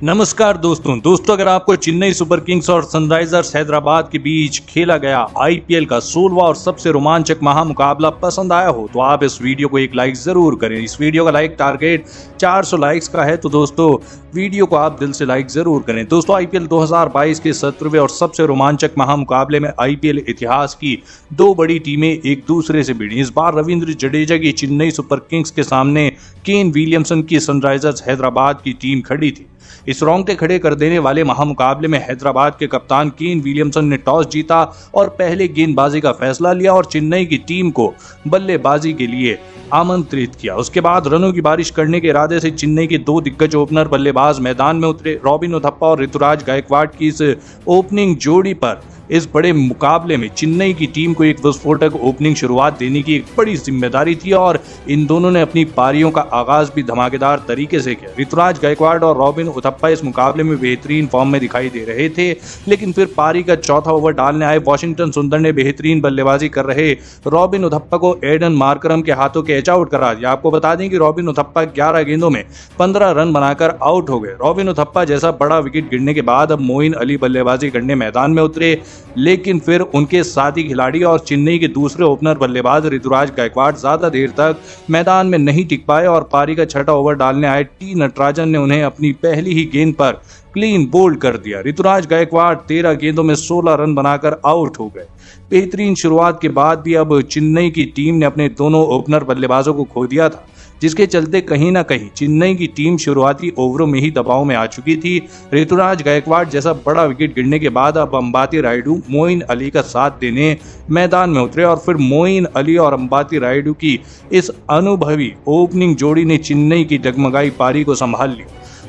नमस्कार दोस्तों अगर आपको चेन्नई सुपर किंग्स और सनराइजर्स हैदराबाद के बीच खेला गया आईपीएल का 16वां और सबसे रोमांचक महामुकाबला पसंद आया हो तो आप इस वीडियो को एक लाइक जरूर करें। इस वीडियो का लाइक टारगेट 400 लाइक्स का है, तो दोस्तों वीडियो को आप दिल से लाइक जरूर करें। दोस्तों आईपीएल 2022 के 17वें और सबसे रोमांचक महामुकाबले में आईपीएल इतिहास की दो बड़ी टीमें एक दूसरे से भिड़ी। इस बार रविंद्र जडेजा की चेन्नई सुपर किंग्स के सामने केन विलियमसन की सनराइजर्स हैदराबाद की टीम खड़ी थी। इस रोंगटे खड़े कर देने वाले महामुकाबले में हैदराबाद के कप्तान केन विलियमसन ने टॉस जीता और पहले गेंदबाजी का फैसला लिया और चेन्नई की टीम को बल्लेबाजी के लिए आमंत्रित किया। उसके बाद रनों की बारिश करने के इरादे से चेन्नई के दो दिग्गज ओपनर बल्लेबाज मैदान में उतरे। रॉबिन उथप्पा और ऋतुराज गायकवाड़ की इस ओपनिंग जोड़ी पर इस बड़े मुकाबले में चेन्नई की टीम को एक विस्फोटक ओपनिंग शुरुआत देने की एक बड़ी जिम्मेदारी थी और इन दोनों ने अपनी पारियों का आगाज भी धमाकेदार तरीके से किया। ऋतुराज गायकवाड़ और रॉबिन उथप्पा इस मुकाबले में बेहतरीन फॉर्म में दिखाई दे रहे थे, लेकिन फिर पारी का चौथा ओवर डालने आए वॉशिंगटन सुंदर ने बेहतरीन बल्लेबाजी कर रहे रॉबिन उथप्पा को एडन मार्करम के हाथों कैच आउट करा दिया। आपको बता दें कि रॉबिन उथप्पा 11 गेंदों में 15 रन बनाकर आउट हो गए। रॉबिन उथप्पा जैसा बड़ा विकेट गिरने के बाद अब मोइन अली बल्लेबाजी करने मैदान में उतरे, लेकिन फिर उनके साथी खिलाड़ी और चेन्नई के दूसरे ओपनर बल्लेबाज ऋतुराज गायकवाड़ ज्यादा देर तक मैदान में नहीं टिक पाए और पारी का छठा ओवर डालने आए टी नटराजन ने उन्हें अपनी पहली ही गेंद पर क्लीन बोल्ड कर दिया। ऋतुराज गायकवाड़ 13 गेंदों में 16 रन बनाकर आउट हो गए। बेहतरीन शुरुआत के बाद भी अब चेन्नई की टीम ने अपने दोनों ओपनर बल्लेबाजों को खो दिया था, जिसके चलते कहीं ना कहीं चेन्नई की टीम शुरुआती ओवरों में ही दबाव में आ चुकी थी। ऋतुराज गायकवाड़ जैसा बड़ा विकेट गिरने के बाद अब अंबाती रायडू मोइन अली का साथ देने मैदान में उतरे और फिर मोइन अली और अंबाती रायडू की इस अनुभवी ओपनिंग जोड़ी ने चेन्नई की डगमगाई पारी को संभाल ली।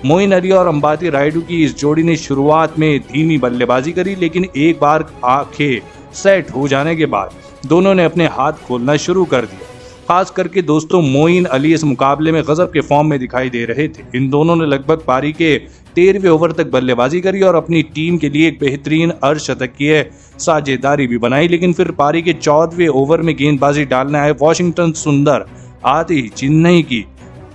मोइन अली और अंबाती रायडू की इस जोड़ी ने शुरुआत में धीमी बल्लेबाजी करी, लेकिन एक बार आंखें सेट हो जाने के बाद दोनों ने अपने हाथ खोलना शुरू कर दिया। खास करके दोस्तों मोइन अली इस मुकाबले में गजब के फॉर्म में दिखाई दे रहे थे। इन दोनों ने लगभग पारी के 13वें ओवर तक बल्लेबाजी करी और अपनी टीम के लिए एक बेहतरीन अर्धशतकीय साझेदारी भी बनाई, लेकिन फिर पारी के 14वें ओवर में गेंदबाजी डालने आए वॉशिंगटन सुंदर आते ही चेन्नई की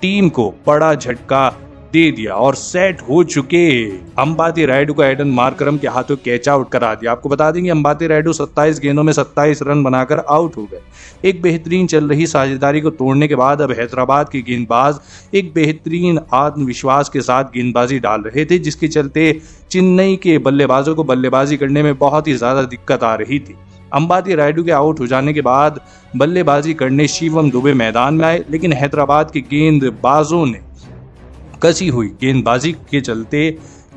टीम को बड़ा झटका दे दिया और सेट हो चुके अंबाती रायडू को एडन मार्करम के हाथों कैच आउट करा दिया। आपको बता दें कि अंबाती रायडू 27 गेंदों में 27 रन बनाकर आउट हो गए। एक बेहतरीन चल रही साझेदारी को तोड़ने के बाद अब हैदराबाद के गेंदबाज एक बेहतरीन आत्मविश्वास के साथ गेंदबाजी डाल रहे थे, जिसके चलते चेन्नई के बल्लेबाजों को बल्लेबाजी करने में बहुत ही ज्यादा दिक्कत आ रही थी। अंबाती रायडू के आउट हो जाने के बाद बल्लेबाजी करने शिवम दुबे मैदान में आए, लेकिन हैदराबाद के गेंदबाजों ने कसी हुई गेंदबाजी के चलते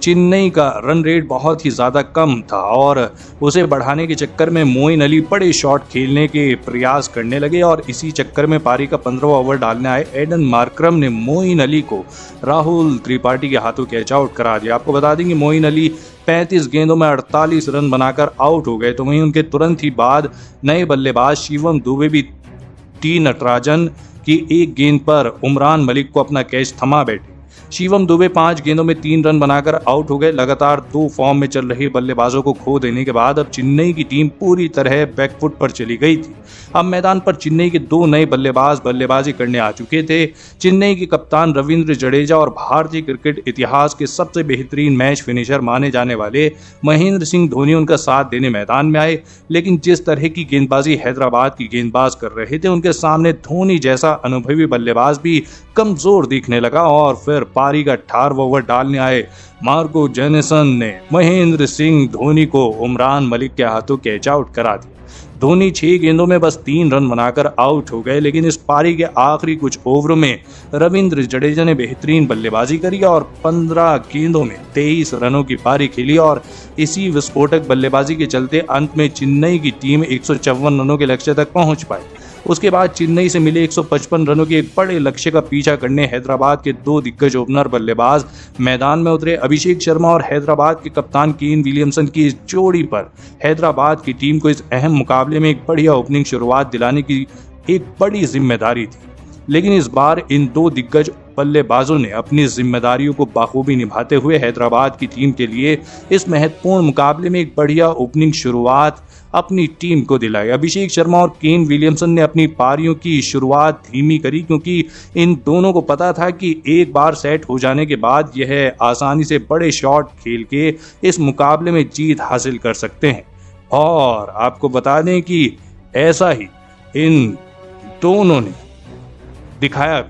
चेन्नई का रन रेट बहुत ही ज़्यादा कम था और उसे बढ़ाने के चक्कर में मोइन अली बड़े शॉट खेलने के प्रयास करने लगे और इसी चक्कर में पारी का 15वां ओवर डालने आए एडन मार्करम ने मोइन अली को राहुल त्रिपाठी के हाथों कैच आउट करा दिया। आपको बता दें कि मोइन अली 35 गेंदों में 48 रन बनाकर आउट हो गए, तो वहीं उनके तुरंत ही बाद नए बल्लेबाज शिवम दुबे भी टी नटराजन की एक गेंद पर उमरान मलिक को अपना कैच थमा बैठे। शिवम दुबे 5 गेंदों में 3 रन बनाकर आउट हो गए। लगातार 2 फॉर्म में चल रहे बल्लेबाजों को खो देने के बाद अब चेन्नई की टीम पूरी तरह बैकफुट पर चली गई थी। अब मैदान पर चेन्नई के 2 नए बल्लेबाज बल्लेबाजी करने आ चुके थे। चेन्नई के कप्तान रविंद्र जडेजा और भारतीय क्रिकेट इतिहास के सबसे बेहतरीन मैच फिनिशर माने जाने वाले महेंद्र सिंह धोनी उनका साथ देने मैदान में आए, लेकिन जिस तरह की गेंदबाजी हैदराबाद की गेंदबाज कर रहे थे उनके सामने धोनी जैसा अनुभवी बल्लेबाज भी कमजोर दिखने लगा और फिर पारी का 18वां ओवर डालने आए मार्को जेनिसन ने महेंद्र सिंह धोनी को उमरान मलिक के हाथों कैच आउट करा दिया। धोनी 6 गेंदों में बस 3 रन बनाकर आउट हो गए, लेकिन इस पारी के आखिरी कुछ ओवरों में रविंद्र जडेजा ने बेहतरीन बल्लेबाजी करी और 15 गेंदों में 23 रनों की पारी खेली और इसी विस्फोटक बल्लेबाजी के चलते अंत में चेन्नई की टीम 154 रनों के लक्ष्य तक पहुंच पाई। उसके बाद चेन्नई से मिले 155 रनों के एक बड़े लक्ष्य का पीछा करने हैदराबाद के 2 दिग्गज ओपनर बल्लेबाज मैदान में उतरे। अभिषेक शर्मा और हैदराबाद के कप्तान केन विलियमसन की इस जोड़ी पर हैदराबाद की टीम को इस अहम मुकाबले में एक बढ़िया ओपनिंग शुरुआत दिलाने की एक बड़ी जिम्मेदारी थी, लेकिन इस बार इन 2 दिग्गज बल्लेबाजों ने अपनी जिम्मेदारियों को बाखूबी निभाते हुए हैदराबाद की टीम के लिए इस महत्वपूर्ण मुकाबले में एक बढ़िया ओपनिंग शुरुआत अपनी टीम को दिलाई। अभिषेक शर्मा और केन विलियमसन ने अपनी पारियों की शुरुआत धीमी करी क्योंकि इन दोनों को पता था कि एक बार सेट हो जाने के बाद यह आसानी से बड़े शॉट खेल के इस मुकाबले में जीत हासिल कर सकते हैं। और आपको बता दें कि ऐसा ही इन दोनों ने दिखाया।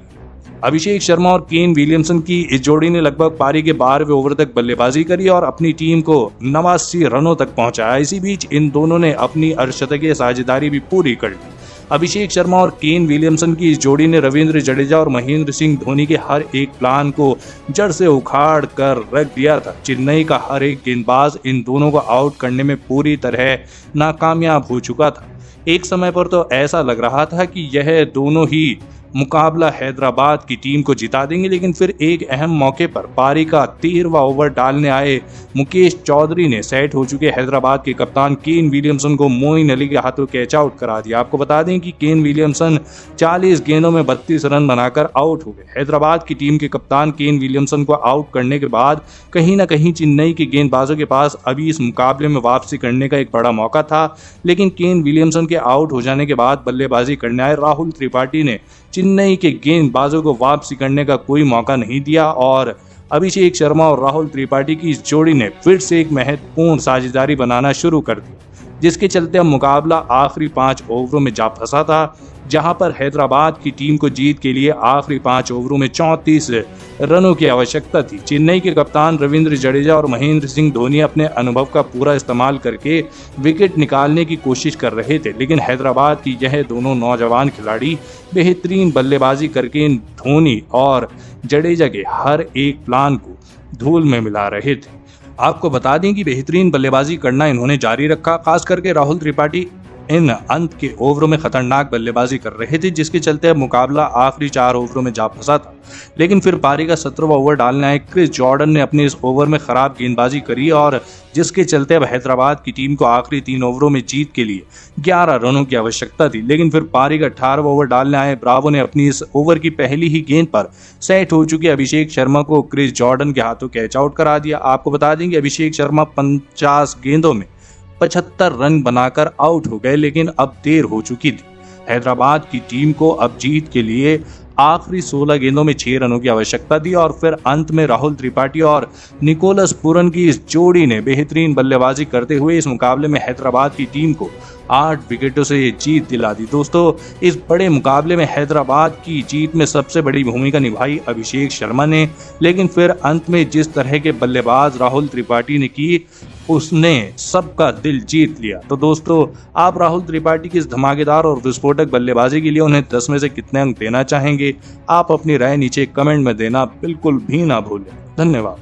अभिषेक शर्मा और केन विलियमसन की इस जोड़ी ने लगभग पारी के 12वें ओवर तक बल्लेबाजी करी और अपनी टीम को 89 रनों तक पहुंचाया। इसी बीच इन दोनों ने अपनी अर्धशतकीय साझेदारी भी पूरी कर ली। अभिषेक शर्मा और केन विलियमसन की इस जोड़ी ने रविंद्र जडेजा और महेंद्र सिंह धोनी के हर एक प्लान को जड़ से उखाड़ कर रख दिया था। चेन्नई का हर एक गेंदबाज इन दोनों को आउट करने में पूरी तरह नाकामयाब हो चुका था। एक समय पर तो ऐसा लग रहा था कि यह दोनों ही मुकाबला हैदराबाद की टीम को जिता देंगे, लेकिन फिर एक अहम मौके पर पारी का 13वां ओवर डालने आए मुकेश चौधरी ने सेट हो चुके हैदराबाद के कप्तान केन विलियमसन को मोइन अली के हाथों कैच आउट करा दिया। आपको बता दें कि केन विलियमसन 40 गेंदों में 32 रन बनाकर आउट हो गए। हैदराबाद की टीम के कप्तान केन विलियमसन को आउट करने के बाद कहीं न कहीं चेन्नई के गेंदबाजों के पास अभी इस मुकाबले में वापसी करने का एक बड़ा मौका था, लेकिन केन विलियमसन के आउट हो जाने के बाद बल्लेबाजी करने आए राहुल त्रिपाठी ने चेन्नई के गेंदबाजों को वापसी करने का कोई मौका नहीं दिया और अभिषेक शर्मा और राहुल त्रिपाठी की इस जोड़ी ने फिर से एक महत्वपूर्ण साझेदारी बनाना शुरू कर दी, जिसके चलते अब मुकाबला आखिरी 5 ओवरों में जा फंसा था, जहां पर हैदराबाद की टीम को जीत के लिए आखिरी 5 ओवरों में 34 रनों की आवश्यकता थी। चेन्नई के कप्तान रविंद्र जडेजा और महेंद्र सिंह धोनी अपने अनुभव का पूरा इस्तेमाल करके विकेट निकालने की कोशिश कर रहे थे, लेकिन हैदराबाद की यह दोनों नौजवान खिलाड़ी बेहतरीन बल्लेबाजी करके धोनी और जडेजा के हर एक प्लान को धूल में मिला रहे थे। आपको बता दें कि बेहतरीन बल्लेबाजी करना इन्होंने जारी रखा, खास करके राहुल त्रिपाठी इन अंत के ओवरों में खतरनाक बल्लेबाजी कर रहे थे, जिसके चलते अब मुकाबला आखिरी 4 ओवरों में जा फंसा था। लेकिन फिर पारी का 17वां ओवर डालने आए क्रिस जॉर्डन ने अपने इस ओवर में खराब गेंदबाजी करी और जिसके चलते अब हैदराबाद की टीम को आखिरी 3 ओवरों में जीत के लिए 11 रनों की आवश्यकता थी। लेकिन फिर पारी का 18वां ओवर डालने आए ब्रावो ने अपनी इस ओवर की पहली ही गेंद पर सेट हो चुके अभिषेक शर्मा को क्रिस जॉर्डन के हाथों कैच आउट करा दिया। आपको बता दें कि अभिषेक शर्मा 50 गेंदों में 75 रन बनाकर आउट हो गए, लेकिन अब देर हो चुकी थी। हैदराबाद की टीम को अब जीत के लिए आखिरी 16 गेंदों में 6 रनों की आवश्यकता थी और फिर अंत में राहुल त्रिपाठी और निकोलस पूरन की इस जोड़ी ने बेहतरीन बल्लेबाजी करते हुए इस मुकाबले में हैदराबाद की टीम को 8 विकेटों से ये जीत दिला दी। दोस्तों, इस बड़े मुकाबले में हैदराबाद की जीत में सबसे बड़ी भूमिका निभाई अभिषेक शर्मा ने, लेकिन फिर अंत में जिस तरह के बल्लेबाज राहुल त्रिपाठी ने की, उसने सबका दिल जीत लिया। तो दोस्तों, आप राहुल त्रिपाठी की इस धमाकेदार और विस्फोटक बल्लेबाजी के लिए उन्हें 10 में से कितने अंक देना चाहेंगे? आप अपनी राय नीचे कमेंट में देना बिल्कुल भी ना भूलें। धन्यवाद।